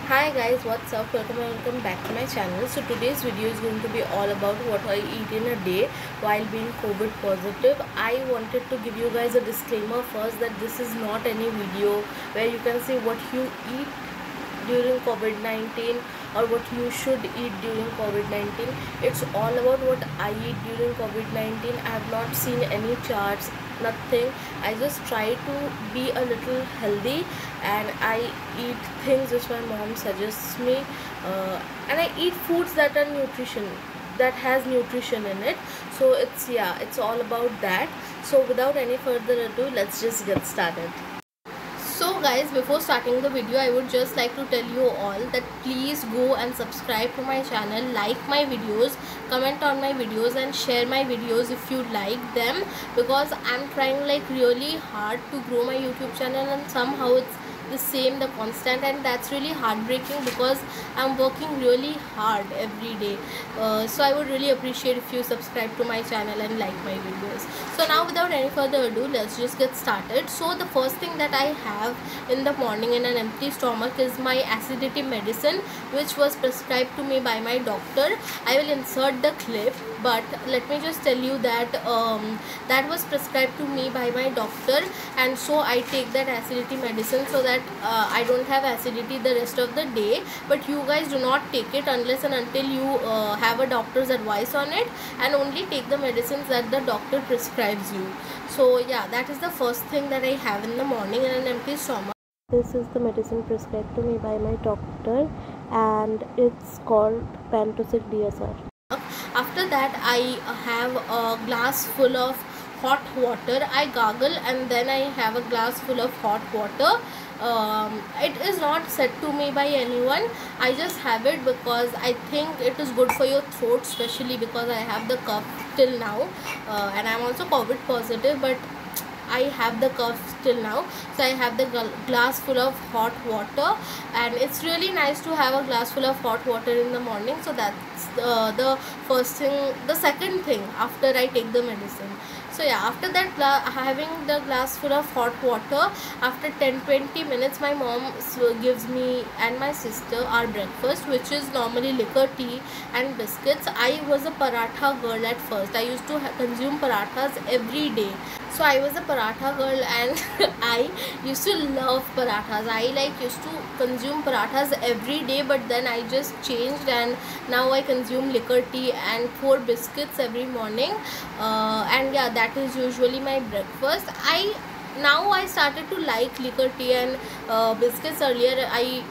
Hi guys, what's up? Welcome back to my channel. So today's video is going to be all about what I eat in a day while being COVID positive. I wanted to give you guys a disclaimer first that this is not any video where you can see what you eat during COVID-19 or what you should eat during COVID-19. It's all about what I eat during COVID-19. I have not seen any charts, nothing. I just try to be a little healthy, and I eat things which my mom suggests me, and I eat foods that has nutrition in it. So it's all about that. So without any further ado, let's just get started. So guys, before starting the video, I would just like to tell you all that please go and subscribe to my channel, like my videos, comment on my videos and share my videos if you like them, because I'm trying like really hard to grow my YouTube channel, and somehow it's the constant, and that's really heartbreaking because I'm working really hard every day. So I would really appreciate if you subscribe to my channel and like my videos. So now without any further ado, let's just get started. So the first thing that I have in the morning in an empty stomach is my acidity medicine, which was prescribed to me by my doctor. I will insert the clip, but let me just tell you that that was prescribed to me by my doctor, and so I take that acidity medicine so that I don't have acidity the rest of the day. But you guys do not take it unless and until you have a doctor's advice on it, and only take the medicines that the doctor prescribes you. So yeah, that is the first thing that I have in the morning in an empty stomach. This is the medicine prescribed to me by my doctor, and it's called Pantosic DSR. After that, I have a glass full of hot water. I gargle and then I have a glass full of hot water. It is not said to me by anyone. I just have it because I think it is good for your throat, especially because I have the cough till now, and I'm also COVID positive, but I have the cough till now. So I have the glass full of hot water, and it's really nice to have a glass full of hot water in the morning. So that's the first thing. The second thing after I take the medicine. So yeah, after that, having the glass full of hot water, after 10-20 minutes my mom gives me and my sister our breakfast, which is normally liquor, tea and biscuits. I was a paratha girl at first. I used to consume parathas every day. So I was a paratha girl, and I used to love parathas. I used to consume parathas every day, but then I just changed, and now I consume liquor, tea and 4 biscuits every morning, and yeah, that is usually my breakfast. Now I started to like liquor, tea and biscuits. Earlier I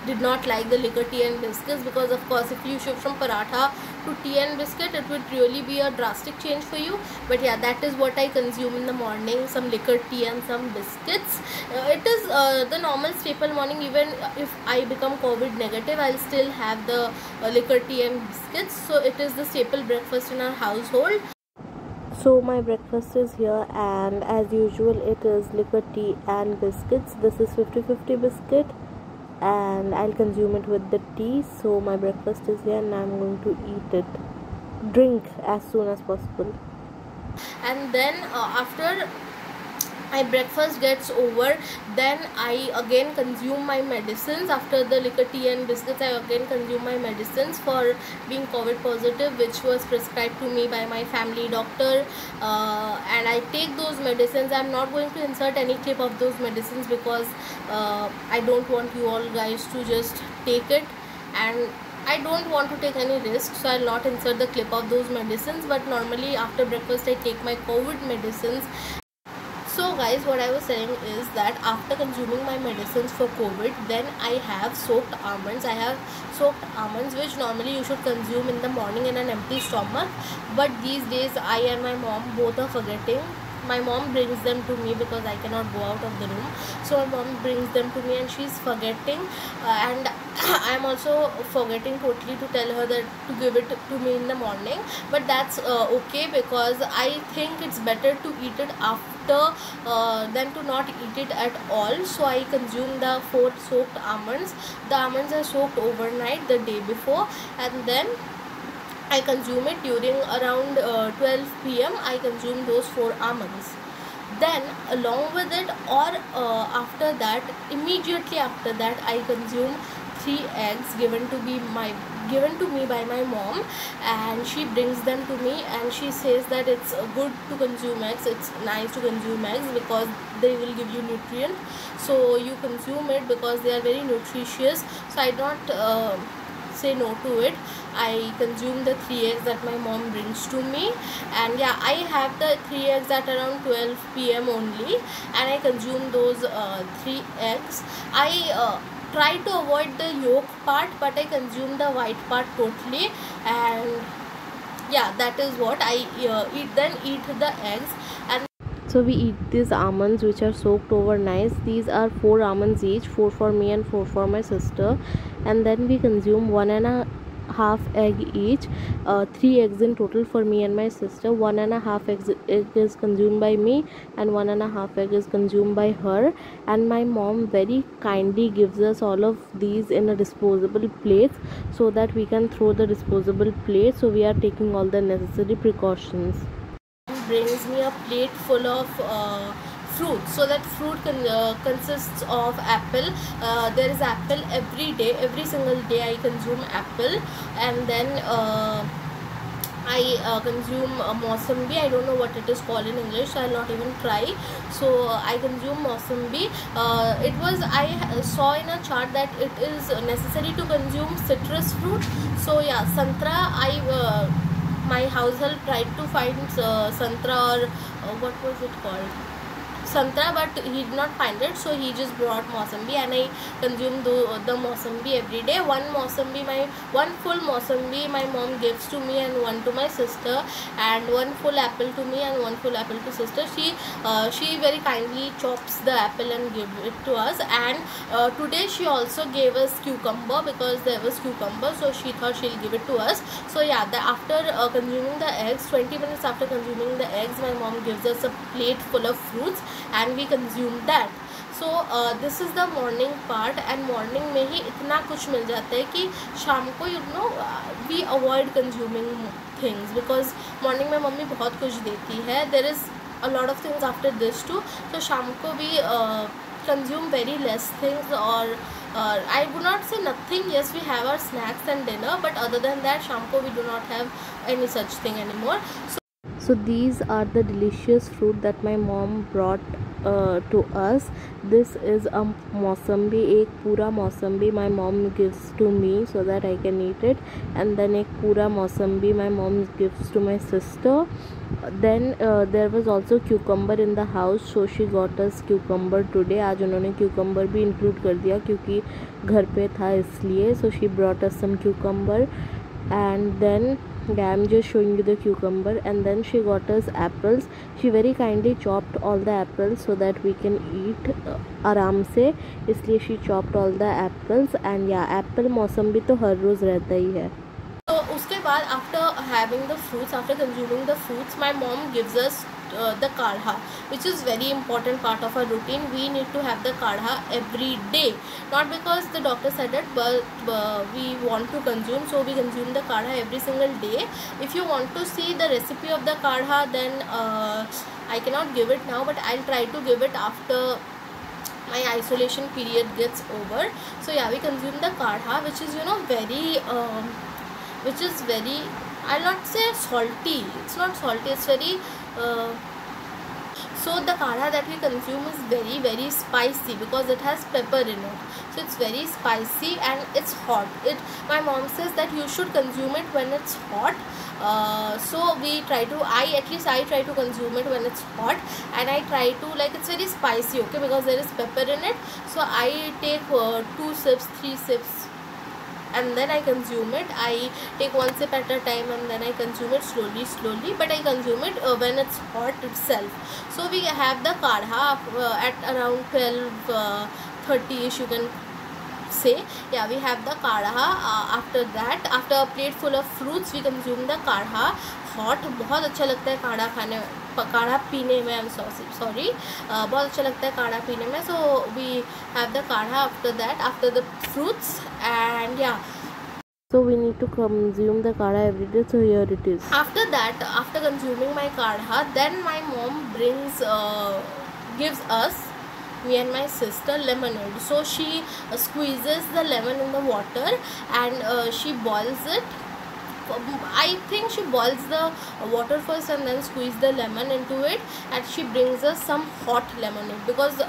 did not like the liquor, tea and biscuits, because of course if you shift from paratha to tea and biscuit, it would really be a drastic change for you. But yeah, that is what I consume in the morning, some liquor, tea and some biscuits. It is the normal staple morning. Even if I become COVID negative, I'll still have the liquor, tea and biscuits. So it is the staple breakfast in our household. So my breakfast is here, and as usual it is liquor, tea and biscuits. This is 50-50 biscuit, and I'll consume it with the tea. So my breakfast is here, and I'm going to drink as soon as possible. And then after my breakfast gets over, then I again consume my medicines. After the liquor, tea and biscuits, I again consume my medicines for being COVID positive, which was prescribed to me by my family doctor, and I take those medicines. I'm not going to insert any clip of those medicines because I don't want you all guys to just take it, and I don't want to take any risk, so I'll not insert the clip of those medicines. But normally after breakfast I take my COVID medicines. So guys, what I was saying is that after consuming my medicines for COVID, then I have soaked almonds. I have soaked almonds, which normally you should consume in the morning in an empty stomach, but these days I and my mom both are forgetting. My mom brings them to me because I cannot go out of the room, so my mom brings them to me and she's forgetting, and I'm also forgetting totally to tell her that to give it to me in the morning. But that's okay, because I think it's better to eat it after than to not eat it at all. So I consume the 4 soaked almonds. The almonds are soaked overnight the day before, and then I consume it during around 12 p.m. I consume those 4 almonds. Then along with it, or after that, immediately after that, I consume 3 eggs given to me by my mom, and she brings them to me, and she says that it's good to consume eggs, it's nice to consume eggs because they will give you nutrient, so you consume it because they are very nutritious. So I don't say no to it. I consume the 3 eggs that my mom brings to me, and yeah, I have the 3 eggs at around 12 p.m. only, and I consume those 3 eggs. I try to avoid the yolk part, but I consume the white part totally, and yeah, that is what I eat the eggs. And so we eat these almonds which are soaked overnight. These are 4 almonds each, 4 for me and 4 for my sister, and then we consume 1.5 egg each, 3 eggs in total for me and my sister. 1.5 egg is consumed by me, and 1.5 egg is consumed by her. And my mom very kindly gives us all of these in a disposable plate so that we can throw the disposable plate. So we are taking all the necessary precautions. Brings me a plate full of fruit. So that fruit consists of apple. There is apple every day, every single day I consume apple, and then I consume Mossambi. I don't know what it is called in English, so I'll not even try. So I consume Mossambi. I saw in a chart that it is necessary to consume citrus fruit. So yeah, santra, my household tried to find santra, or what was it called, santra, but he did not find it, so he just brought Mossambi, and I consume the Mossambi every day. One full Mossambi my mom gives to me and one to my sister, and one full apple to me and one full apple to sister. She very kindly chops the apple and give it to us. And today she also gave us cucumber because there was cucumber, so she thought she'll give it to us. So yeah, after consuming the eggs, 20 minutes after consuming the eggs, my mom gives us a plate full of fruits, and we consume that. So this is the morning part, and morning में ही इतना कुछ मिल जाता है कि शाम को we avoid consuming things because morning में mummy बहुत कुछ देती है. There is a lot of things after this too, so शाम को we consume very less things, or I would not say nothing. Yes, we have our snacks and dinner, but other than that, शाम को we do not have any such thing anymore. So these are the delicious fruit that my mom brought to us. This is a Mossambi. एक पूरा Mossambi my mom gives to me so that I can eat it, and then एक पूरा Mossambi my mom gives to my sister. Then there was also cucumber in the house, so she got us cucumber today. आज उन्होंने cucumber भी include कर दिया क्योंकि घर पे था इसलिए. So she brought us some cucumber, and then yeah, I'm just showing you the cucumber. And then she got us apples. She very kindly chopped all the apples so that we can eat आराम से, इसलिए she chopped all the apples. And yeah, apple मौसम्बी तो हर रोज़ रहता ही है. So उसके बाद after having the fruits, after consuming the fruits, my mom gives us the kadha, which is very important part of our routine. We need to have the kadha every day, not because the doctor said it, but we want to consume, so we consume the kadha every single day. If you want to see the recipe of the kadha, then I cannot give it now, but I'll try to give it after my isolation period gets over. So yeah, we consume the kadha, which is very I'll not say salty, it's not salty, it's very so the kadha that we consume is very very spicy because it has pepper in it, so it's very spicy and it's hot. My mom says that you should consume it when it's hot. So we try to, I try to consume it when it's hot, and I try to, like, it's very spicy, okay, because there is pepper in it. So I take 2 sips, 3 sips, and then I consume it. I take 1 sip at a time, and then I consume it slowly, but I consume it when it's hot itself. So we have the kadha at around 12:30ish, you can say. Yeah, we have the kadha. After that, after a plate full of fruits, we consume the kadha hot. बहुत अच्छा लगता है काढ़ा पीने में. I'm sorry, बहुत अच्छा लगता है काढ़ा पीने में. So we have the kadha after that, after the fruits, and yeah, So we need to consume the kadha every day. So here it is. After that, after consuming my kadha, then my mom gives us, me and my sister, lemonade. So she squeezes the lemon in the water and she boils it. I think she boils the water first and then squeeze the lemon into it, and she brings us some hot lemonade because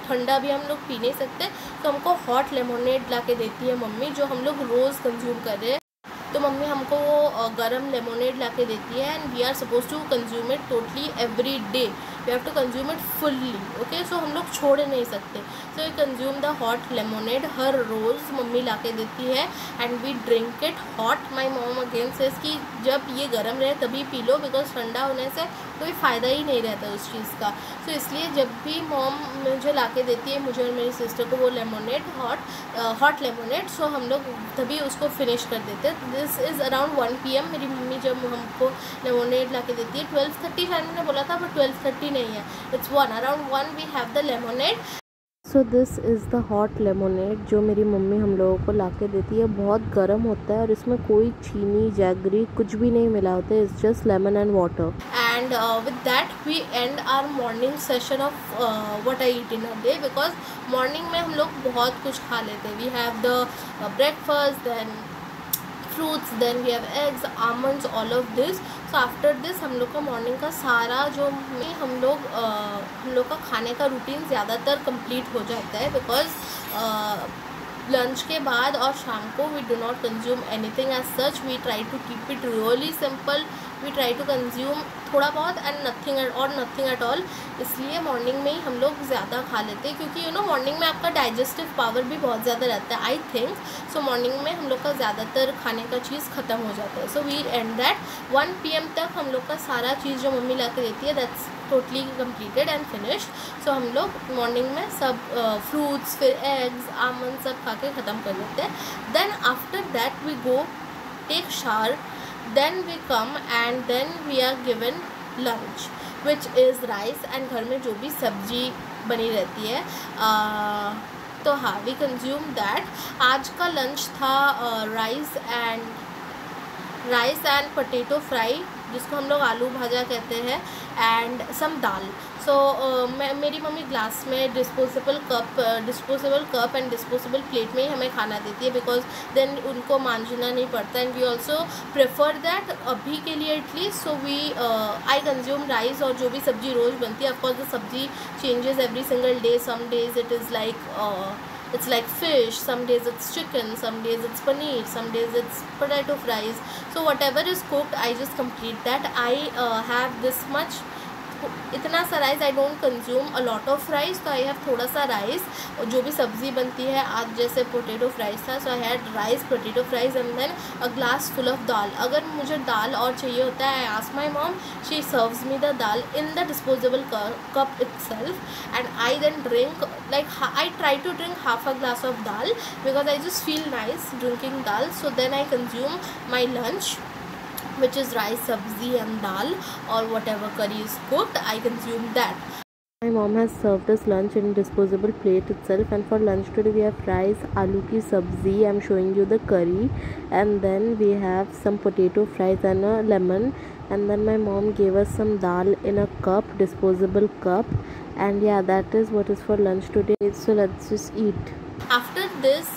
ठंडा भी हम लोग P नहीं सकते, तो हमको hot lemonade ला के देती है मम्मी, जो हम लोग रोज़ कंज्यूम कर रहे हैं। तो मम्मी हमको वो गरम लेमोनेड ला के देती है, and we are suppose to consume it totally every day, we have to consume it fully, okay. So हम लोग छोड़ नहीं सकते। So we consume the hot lemonade हर रोज़, मम्मी ला के देती है, and we drink it hot. My mom again says कि जब ये गर्म रहे तभी पी लो, बिकॉज ठंडा होने से कोई फ़ायदा ही नहीं रहता उस चीज़ का। सो इसलिए जब भी मॉम मुझे ला के देती है, मुझे और मेरी सिस्टर को, वो लेमोनेड हॉट लेमोनेड, सो हम लोग तभी उसको फिनिश कर देते हैं। दिस इज़ अराउंड 1 PM मेरी मम्मी जब हमको लेमोनेड ला के देती है। 12:30 शायद मैंने बोला था, बट 12:30 नहीं है, it's 1, around 1 we have the lemonade. So this is the hot lemonade जो मेरी मम्मी हम लोगों को ला के देती है। बहुत गर्म होता है और इसमें कोई चीनी जैगरी कुछ भी नहीं मिला होता है, it's just lemon and water. And with that we end our morning session of what I eat in a day, because morning में हम लोग बहुत कुछ खा लेते हैं। We have the breakfast, then fruits, then we have eggs, almonds, all of this. So after this हम लोग का मॉर्निंग का सारा जो हम लोग का खाने का रूटीन ज़्यादातर कंप्लीट हो जाता है, बिकॉज लंच के बाद और शाम को we do not consume anything as such, we try to keep it really simple, we try to consume थोड़ा बहुत एंड नथिंग एट ऑल। इसलिए मॉर्निंग में ही हम लोग ज़्यादा खा लेते हैं, क्योंकि मॉर्निंग में आपका डाइजेस्टिव पावर भी बहुत ज़्यादा रहता है, आई थिंक। सो मॉर्निंग में हम लोग का ज़्यादातर खाने का चीज़ ख़त्म हो जाता है। So we end that 1 PM तक हम लोग का सारा चीज़ जो मम्मी ला के देती है, that's totally completed and finished. So हम लोग मॉर्निंग में सब फ्रूट्स, फिर एग्स, आमंड सब खा के ख़त्म कर लेते हैं। Then after that we go take shower, then we come and then we are given lunch which is rice, and घर में जो भी सब्जी बनी रहती है तो हाँ, we consume that। आज का लंच था राइस एंड पोटैटो फ्राई, जिसको हम लोग आलू भाजा कहते हैं, एंड सम दाल। सो मेरी मम्मी ग्लास में disposable cup and disposable plate में ही हमें खाना देती है, बिकॉज देन उनको मांजना नहीं पड़ता, and we also prefer that अभी के लिए at least. So we I consume rice और जो भी सब्जी रोज़ बनती है। Of course the sabzi changes every single day, some days it is it's like fish, some days it's chicken, some days it's paneer, some days it's potato fries. So whatever is cooked, I just complete that. I have this much, इतना सा rice, I don't consume a lot of rice, तो I have थोड़ा सा rice और जो भी सब्ज़ी बनती है, आज जैसे पोटैटो फ्राइज था, so I had rice, potato fries and then a glass full of dal. अगर मुझे दाल और चाहिए होता है, I ask my mom, she serves me the dal in the disposable cup itself, and I then drink, like I try to drink half a glass of dal because I just feel nice drinking dal. So then I consume my lunch, which is rice, sabzi and dal, or whatever curry is cooked, I consume that. My mom has served us lunch in disposable plate itself, and for lunch today we have rice, aloo ki sabzi, I'm showing you the curry, and then we have some potato fries and a lemon, and then my mom gave us some dal in a cup, disposable cup, and yeah, that is what is for lunch today. So let's just eat. After this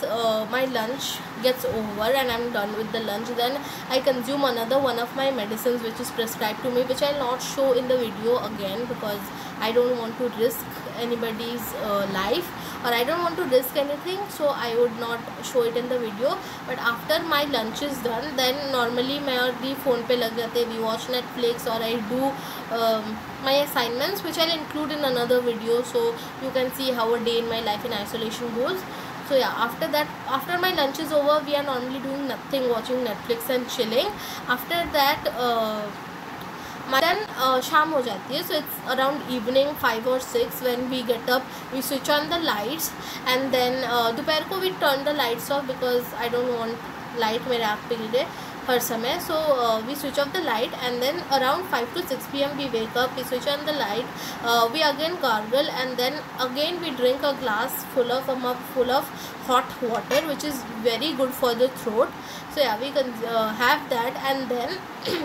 my lunch gets over and I'm done with the lunch, then I consume another one of my medicines which is prescribed to me, which I'll not show in the video again because I don't want to risk anybody's life, or I don't want to risk anything, so I would not show it in the video. But after my lunch is done, then normally मैं और दी phone पे लग जाते हैं, we watch Netflix, or I do my assignments which I'll include in another video, so you can see how a day in my life in isolation goes. So yeah, after that, after my lunch is over, we are normally doing nothing, watching Netflix and chilling. After that then शाम हो जाती है, so it's around evening 5 or 6 when we get up, we switch on the lights, and then दोपहर को we turn the lights off because I don't want light मेरे आँख पे गिरे, हर समय. So we switch off the light, and then around 5 to 6 p.m. we wake up, we switch on the light, we again gargle, and then again we drink a glass full of a mug full of hot water, which is very good for the throat. So yeah, we can have that, and then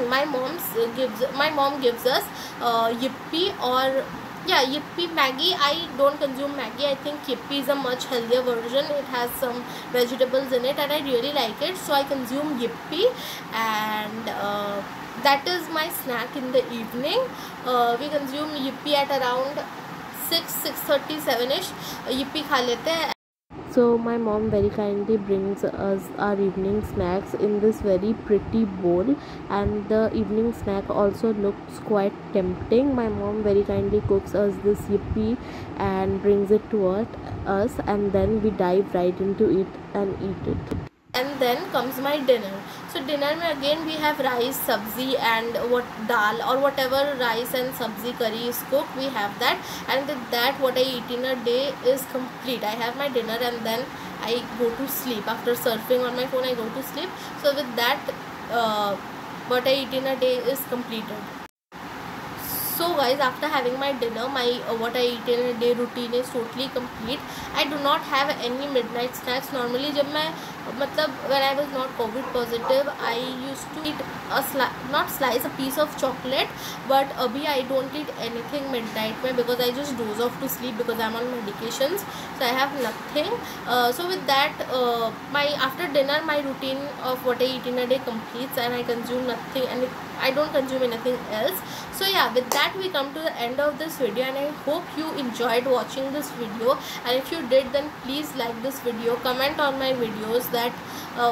my mom gives us Yippee, or yeah, Yippee Maggie. I don't consume Maggie. I think Yippee is a much healthier version. It has some vegetables in it, and I really like it, so I consume Yippee. And that is my snack in the evening. We consume Yippee at around 6:30, 7ish. Yippee खा लेते हैं. So my mom very kindly brings us our evening snacks in this very pretty bowl, and the evening snack also looks quite tempting. My mom very kindly cooks us this Yippee and brings it to us, and then we dive right into it and eat it. And then comes my dinner. So dinner में again we have rice, sabzi, and what dal or whatever rice and sabzi curry is cooked. We have that, and with that what I eat in a day is complete. I have my dinner and then I go to sleep. After surfing on my phone, I go to sleep. So with that, what I eat in a day is completed. So guys, after having my dinner, my what I eat in a day routine is totally complete. I do not have any midnight snacks. Normally जब मैं when I was not COVID positive, I used to eat a piece of chocolate, but abhi I don't eat anything midnight mein, because I just doze off to sleep because I'm on medications, so I have nothing. So with that, my after dinner my routine of what I eat in a day completes, and I consume nothing, and I don't consume anything else. So yeah, with that we come to the end of this video, and I hope you enjoyed watching this video. And if you did, then please like this video, comment on my videos, that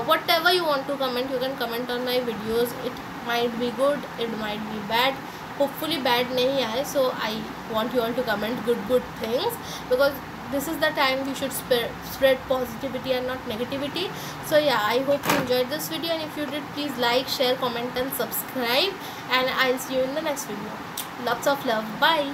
whatever you want to comment, you can comment on my videos. It might be good, it might be bad. Hopefully bad nahi aaye, so I want you all to comment good things, because this is the time we should spread positivity and not negativity. So yeah, I hope you enjoyed this video, and if you did, please like, share, comment and subscribe, and I'll see you in the next video. Lots of love. Bye.